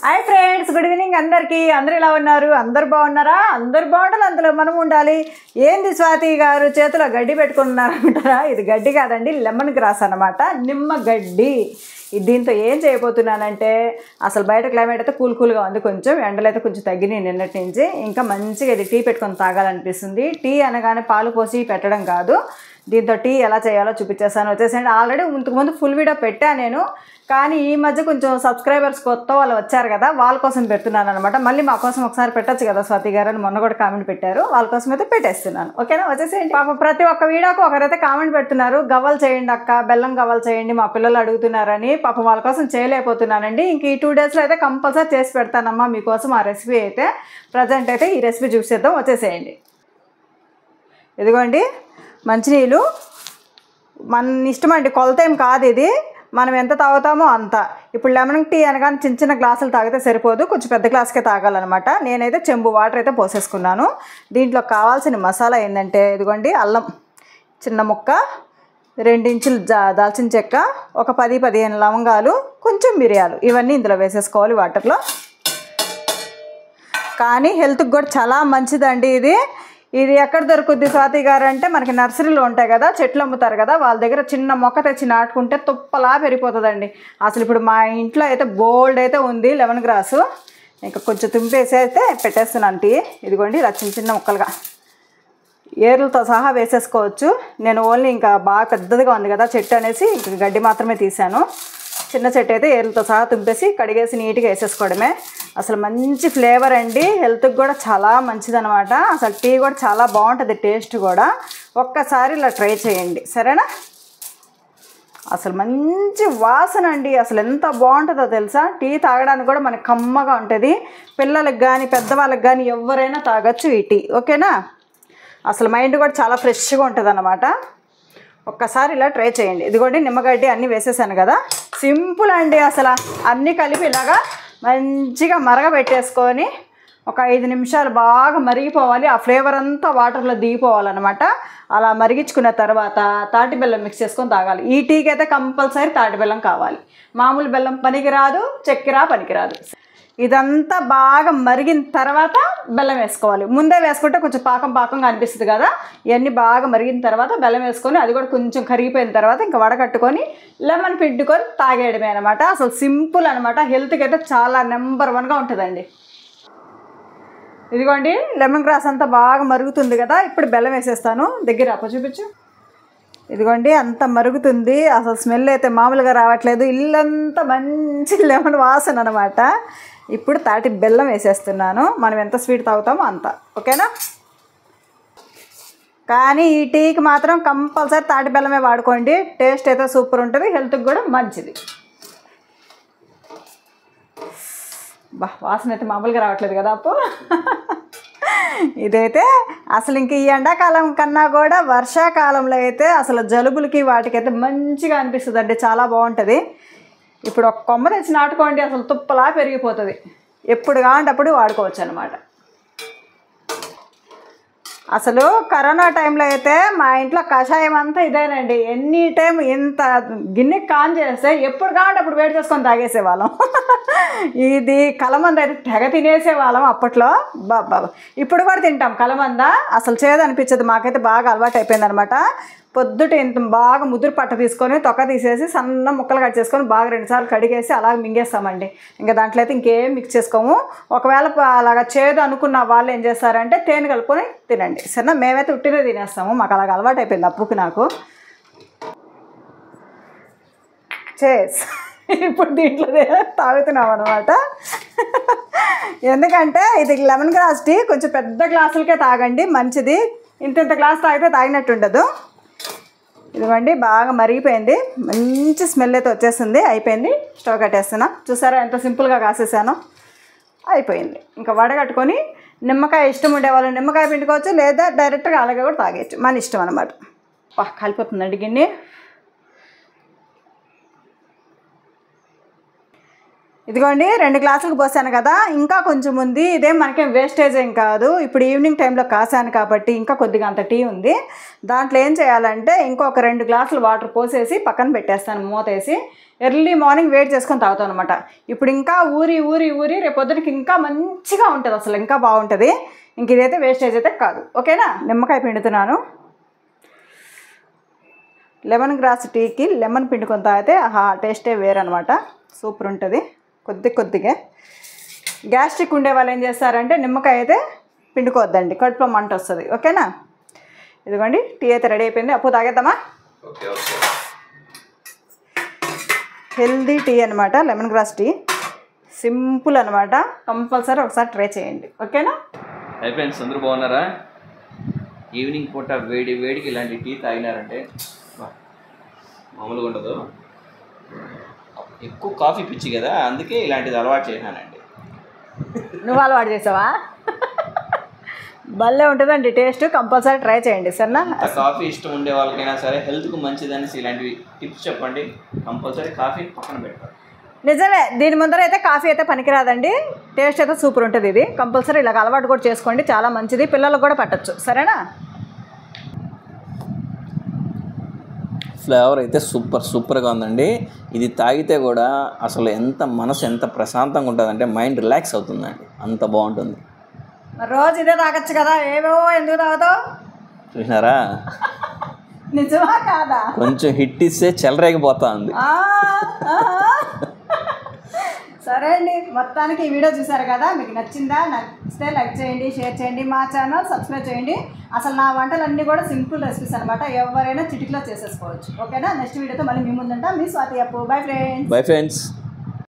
Hi friends, good evening అందరికీ. అందరూ ఎలా ఉన్నారు? అందరు బాగున్నారా? అందరు బాగుండాలి, అందులో మనం ఉండాలి. ఏంది స్వాతి గారు చేతిలో గడ్డి పెట్టుకున్నారంటారా? ఇది గడ్డి కాదండి, లెమన్ గ్రాస్ అన్నమాట, నిమ్మ గడ్డి. దీంతో ఏం చేయబోతున్నానంటే, అసలు బయట క్లైమేట్ అయితే కూల్గా ఉంది, కొంచెం ఎండలు అయితే కొంచెం తగ్గినాయి నిన్నటి నుంచి. ఇంకా మంచిగా ఇది టీ పెట్టుకొని తాగాలనిపిస్తుంది. టీ అనగానే పాలు పోసి పెట్టడం కాదు, దీంతో టీ ఎలా చేయాలో చూపించేస్తాను. వచ్చేసండి, ఆల్రెడీ ఇంతకుముందు ఫుల్ వీడియో పెట్టాను నేను, కానీ ఈ మధ్య కొంచెం సబ్స్క్రైబర్స్ కొత్త వాళ్ళు వచ్చారు కదా, వాళ్ళ కోసం పెడుతున్నాను అనమాట. మళ్ళీ మా కోసం ఒకసారి పెట్టచ్చు కదా స్వాతి గారు అని మొన్న కూడా కామెంట్ పెట్టారు, వాళ్ళ కోసం అయితే పెట్టేస్తున్నాను. ఓకేనా? వచ్చేసేయండి. పాప ప్రతి ఒక్క వీడియోకి ఒకరైతే కామెంట్ పెడుతున్నారు, గవ్వలు చేయండి అక్క, బెల్లం గవ్వలు చేయండి, మా పిల్లలు అడుగుతున్నారని. పాపం వాళ్ళ కోసం చేయలేకపోతున్నానండి. ఇంక ఈ 2 డేస్లో అయితే కంపల్సరీ చేసి పెడతానమ్మా మీకోసం ఆ రెసిపీ అయితే. ప్రజెంట్ అయితే ఈ రెసిపీ చూసేద్దాం. వచ్చేసేయండి. ఇదిగోండి మంచినీళ్ళు, మన ఇష్టం అండి, కొలత ఏం కాదు ఇది, మనం ఎంత తాగుతామో అంత. ఇప్పుడు లెమన్ టీ అనగానే చిన్న చిన్న గ్లాసులు తాగితే సరిపోదు, కొంచెం పెద్ద గ్లాస్కే తాగాలన్నమాట. నేనైతే చెంబు వాటర్ అయితే పోసేసుకున్నాను. దీంట్లో కావాల్సిన మసాలా ఏంటంటే, ఇదిగోండి అల్లం చిన్న ముక్క, 2 ఇంచులు దాల్చిన చెక్క, ఒక 10-15 లవంగాలు, కొంచెం మిరియాలు, ఇవన్నీ ఇందులో వేసేసుకోవాలి వాటర్లో. కానీ హెల్త్కి కూడా చాలా మంచిదండి ఇది. ఇది ఎక్కడ దొరుకుద్ది స్వాతి గారు అంటే, మనకి నర్సరీలో ఉంటాయి కదా, చెట్లు అమ్ముతారు కదా, వాళ్ళ దగ్గర చిన్న మొక్క తెచ్చి నాటుకుంటే తుప్పలా పెరిగిపోతుందండి. అసలు ఇప్పుడు మా ఇంట్లో అయితే బోల్డ్ అయితే ఉంది లెమన్ గ్రాసు. ఇంకా కొంచెం తుంపేసి అయితే పెట్టేస్తున్నాను టీ. ఇదిగోండి ఇలా చిన్న చిన్న ముక్కలుగా ఏర్లతో సహా వేసేసుకోవచ్చు. నేను ఓన్లీ ఇంకా బాగా పెద్దదిగా ఉంది కదా చెట్టు అనేసి ఇంక గడ్డి మాత్రమే తీసాను. చిన్న చెట్టు అయితే ఏర్లతో సహా తుంపేసి కడిగేసి నీట్గా వేసేసుకోవడమే. అసలు మంచి ఫ్లేవర్ అండి, హెల్త్కి కూడా చాలా మంచిదనమాట. అసలు టీ కూడా చాలా బాగుంటుంది, టేస్ట్ కూడా. ఒక్కసారి ఇలా ట్రై చేయండి, సరేనా? అసలు మంచి వాసన అండి, అసలు ఎంత బాగుంటుందో తెలుసా. టీ తాగడానికి కూడా మనకి కమ్మగా ఉంటుంది. పిల్లలకు కానీ పెద్దవాళ్ళకి కానీ ఎవరైనా తాగొచ్చు ఈ టీ. ఓకేనా? అసలు మైండ్ కూడా చాలా ఫ్రెష్గా ఉంటుంది అన్నమాట. ఒక్కసారి ఇలా ట్రై చేయండి. ఇదిగోండి నిమ్మగడ్డి అన్నీ వేసేసాను కదా, సింపుల్ అండి. అసలు అన్నీ కలిపి ఇలాగా మంచిగా మరగబెట్టేసుకొని ఒక 5 నిమిషాలు బాగా మరిగిపోవాలి. ఆ ఫ్లేవర్ అంతా వాటర్లో దిగిపోవాలన్నమాట. అలా మరిగించుకున్న తర్వాత తాటి బెల్లం మిక్స్ చేసుకొని తాగాలి. ఈ టీకి అయితే కంపల్సరీ తాటి బెల్లం కావాలి, మామూలు బెల్లం పనికిరాదు, చక్కెర పనికిరాదు. ఇదంతా బాగా మరిగిన తర్వాత బెల్లం వేసుకోవాలి. ముందే వేసుకుంటే కొంచెం పాకంగా అనిపిస్తుంది కదా. ఇవన్నీ బాగా మరిగిన తర్వాత బెల్లం వేసుకొని, అది కూడా కొంచెం కరిగిపోయిన తర్వాత ఇంకా వడగట్టుకొని లెమన్ పిండుకొని తాగేయడమే అనమాట. అసలు సింపుల్ అనమాట, హెల్త్కి అయితే చాలా నెంబర్ 1గా ఉంటుందండి. ఇదిగోండి లెమన్ గ్రాస్ అంతా బాగా మరుగుతుంది కదా, ఇప్పుడు బెల్లం వేసేస్తాను. దగ్గర అప్ప చూపించు. ఇదిగోండి అంత మరుగుతుంది, అసలు స్మెల్ అయితే మామూలుగా రావట్లేదు, ఇల్లంతా మంచి లెమన్ వాసన అనమాట. ఇప్పుడు తాటి బెల్లం వేసేస్తున్నాను, మనం ఎంత స్వీట్ తాగుతామో అంత. ఓకేనా? కానీ ఈ టీకి మాత్రం కంపల్సరీ తాటి బెల్లమే వాడుకోండి, టేస్ట్ అయితే సూపర్ ఉంటుంది, హెల్త్కి కూడా మంచిది. వాసన అయితే మామూలుగా రావట్లేదు కదా అప్పు. ఇదైతే అసలు ఇంక ఈ ఎండాకాలం కన్నా కూడా వర్షాకాలంలో అయితే అసలు జలుబులకి వాటికైతే మంచిగా అనిపిస్తుంది అండి, చాలా బాగుంటుంది. ఇప్పుడు ఒక కొమ్మ తెచ్చి నాటుకోండి, అసలు తుప్పలా పెరిగిపోతుంది. ఎప్పుడు కావాలంటే అప్పుడు వాడుకోవచ్చు అనమాట. అసలు కరోనా టైంలో అయితే మా ఇంట్లో కషాయం అంతా ఇదేనండి. ఎనీ టైం ఇంత గిన్నె కాన్ చేస్తే ఎప్పుడు కావాలంటే అప్పుడు వేడి చేసుకొని తాగేసేవాళ్ళం. ఇది కలమంద అయితే తెగ తినేసేవాళ్ళం అప్పట్లో. బాబా ఇప్పుడు కూడా తింటాం కలమంద, అసలు చేదనిపించదు, మాకైతే బాగా అలవాటు అయిపోయింది అనమాట. పొద్దుట ఇంత బాగా ముదురు పట్ట తీసుకొని తొక్క తీసేసి సన్న ముక్కలు కట్ చేసుకొని బాగా 2 సార్లు కడిగేసి అలా మింగేస్తామండి. ఇంకా దాంట్లో అయితే ఇంకేం మిక్స్ చేసుకోము. ఒకవేళ అలాగా చేదు అనుకున్న వాళ్ళు ఏం చేస్తారంటే తేనె కలుపుకొని తినండి, సరేనా? మేమైతే ఉట్టినే తినేస్తాము, మాకు అలాగ అలవాటు అయిపోయింది అప్పుకి నాకు. ఇప్పుడు దీంట్లో తాగుతున్నాం అనమాట. ఎందుకంటే ఇది లెమన్ గ్రాస్ టీ, కొంచెం పెద్ద గ్లాసులకే తాగండి, మంచిది. ఇంత గ్లాస్ తాగితే తాగినట్టు ఉండదు. ఇదిగోండి బాగా మరిగిపోయింది, మంచి స్మెల్ అయితే వచ్చేస్తుంది. అయిపోయింది, స్టవ్ కట్టేస్తున్నా. చూసారా ఎంత సింపుల్గా కాసేసాను, అయిపోయింది. ఇంకా వడగట్టుకొని నిమ్మకాయ ఇష్టం ఉండేవాళ్ళు నిమ్మకాయ పిండుకోవచ్చు, లేదా డైరెక్ట్గా అలాగే కూడా తాగేయచ్చు, మన ఇష్టం అనమాట. కలిపోతుందండి గిన్నె. ఇదిగోండి 2 గ్లాసులకు పోసాను కదా, ఇంకా కొంచెం ఉంది. ఇదేం మనకేం వేస్టేజ్ ఏం కాదు. ఇప్పుడు ఈవినింగ్ టైంలో కాసాను కాబట్టి ఇంకా కొద్దిగా అంత టీ ఉంది. దాంట్లో ఏం చేయాలంటే ఇంకొక 2 గ్లాసులు వాటర్ పోసేసి పక్కన పెట్టేస్తాను మూతేసి. ఎర్లీ మార్నింగ్ వేడి చేసుకొని తాగుతాను అనమాట. ఇప్పుడు ఇంకా ఊరి ఊరి ఊరి రేపు పొద్దునకి ఇంకా మంచిగా ఉంటుంది, అసలు ఇంకా బాగుంటుంది. ఇంక ఇదైతే వేస్టేజ్ అయితే కాదు. ఓకేనా? నిమ్మకాయ పిండుతున్నాను. లెమన్ గ్రాస్ టీకి లెమన్ పిండుకొని తాగితే టేస్టే వేరనమాట, సూపర్ ఉంటుంది. కొద్దిగా గ్యాస్ట్రిక్ ఉండే వాళ్ళు ఏం చేస్తారంటే నిమ్మకాయ అయితే పిండుకోవద్దండి, కడుపులో మంట వస్తుంది. ఓకేనా? ఇదిగోండి టీ అయితే రెడీ అయిపోయింది. అప్పు తాగేద్దామా? హెల్దీ టీ అనమాట, లెమన్ గ్రాస్ టీ, సింపుల్ అనమాట. కంపల్సరీ ఒకసారి ట్రై చేయండి. ఓకేనా? హై ఫ్రెండ్స్, అందరూ బాగున్నారా? ఈవినింగ్ పూట వేడికి ఇలాంటి టీ తాగినారంటే మామూలుగా ఉండదు. ఎక్కువ కాఫీ పిచ్చి కదా, అందుకే ఇలాంటిది అలవాటు చేశానండి. నువ్వు అలవాటు చేసావా? భలే ఉంటుందండి టేస్ట్, కంపల్సరీ ట్రై చేయండి. సరేనా? కాఫీ ఇష్టం ఉండే వాళ్ళకైనా సరే హెల్త్కు మంచిదనేసి ఇలాంటివి టిప్స్ చెప్పండి. కంపల్సరీ కాఫీ పక్కన పెట్టాలి. నిజమే, దీని ముందర అయితే కాఫీ అయితే పనికిరాదండి. టేస్ట్ అయితే సూపర్ ఉంటుంది. ఇది కంపల్సరీ ఇలాగ అలవాటు కూడా చేసుకోండి, చాలా మంచిది. పిల్లలకు కూడా పట్టచ్చు. సరేనా? ఫ్లేవర్ అయితే సూపర్గా ఉందండి. ఇది తాగితే కూడా అసలు మనసు ఎంత ప్రశాంతంగా ఉంటుందంటే మైండ్ రిలాక్స్ అవుతుందండి, అంత బాగుంటుంది. రోజు ఇదే తాగొచ్చు కదా, ఏవో ఎందుకు తాగుతావు? చూసినారా? నిజమా కాదా? కొంచెం హిట్ ఇస్తే చెలరేగిపోతా ఉంది. సరే అండి, మొత్తానికి ఈ వీడియో చూసారు కదా, మీకు నచ్చిందా? నచ్చితే లైక్ చేయండి, షేర్ చేయండి, మా ఛానల్ సబ్స్క్రైబ్ చేయండి. అసలు నా వంటలన్నీ కూడా సింపుల్ రెసిపీస్ అనమాట, ఎవరైనా చిటికలో చేసేసుకోవచ్చు. ఓకేనా? నెక్స్ట్ వీడియోతో మళ్ళీ మీ ముందుంటా. మీ స్వాతి అప్పు. Bye friends.